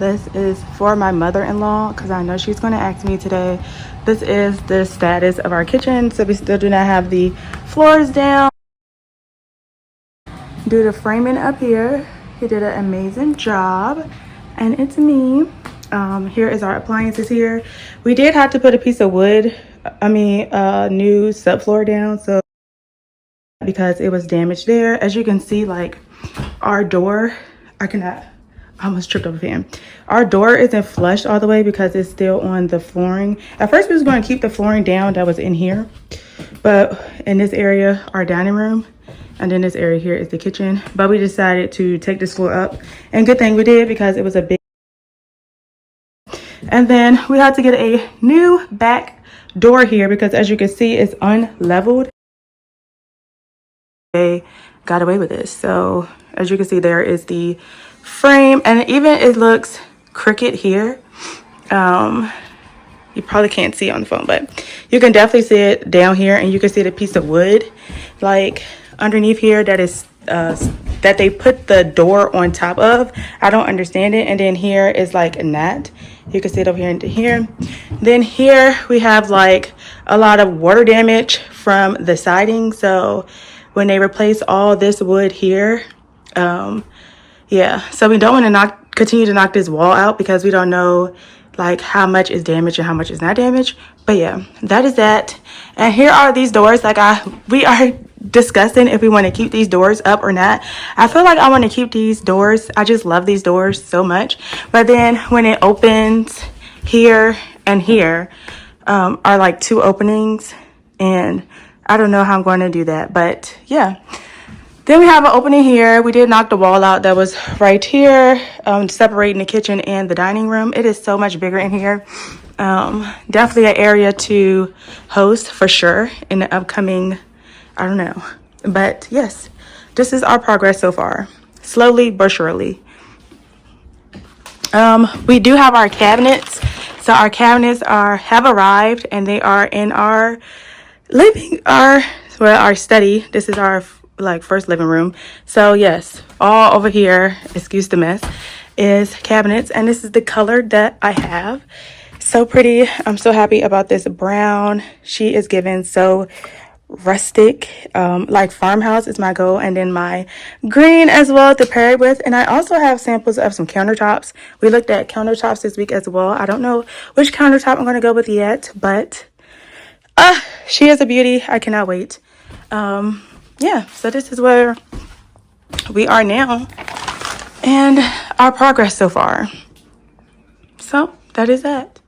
this is for my mother-in-law because I know she's going to ask me today. This is the status of our kitchen. So we still do not have the floors down. Do the framing up here. He did an amazing job, and it's me. Here is our appliances here. We did have to put a piece of wood, new subfloor down, so because it was damaged there. As you can see, like our door, I almost tripped over him. Our door isn't flush all the way because it's still on the flooring. At first we was going to keep the flooring down that was in here, but in this area, our dining room, and then this area here is the kitchen, but we decided to take this floor up, and good thing we did because it was a big. And then we had to get a new back door here because as you can see, it's unleveled. They got away with this. So as you can see, there is the frame, and even it looks crooked here. You probably can't see on the phone, but you can definitely see it down here, and you can see the piece of wood like underneath here that is that they put the door on top of. I don't understand it. And then here is like a gnat. You can see it over here and here. Then here we have like a lot of water damage from the siding. So when they replace all this wood here, yeah, so we don't want to continue to knock this wall out because we don't know like how much is damaged and how much is not damaged. But yeah, that is that. And here are these doors. Like we are discussing if we want to keep these doors up or not. I feel like I want to keep these doors. I just love these doors so much. But then when it opens, here and here are like two openings, and I don't know how I'm going to do that, but yeah. Then we have an opening here. We did knock the wall out that was right here, separating the kitchen and the dining room. It is so much bigger in here. Definitely an area to host for sure in the upcoming, I don't know. But yes, this is our progress so far. Slowly but surely. We do have our cabinets. So our cabinets have arrived, and they are in our our study. This is our first living room. So yes, all over here, excuse the mess, is cabinets, and this is the color that I have. So pretty. I'm so happy about this brown. She is given so rustic, like farmhouse is my goal, and then my green as well to pair it with. And I also have samples of some countertops. We looked at countertops this week as well. I don't know which countertop I'm going to go with yet, but she is a beauty. I cannot wait. Yeah, so this is where we are now and our progress so far. So that is that.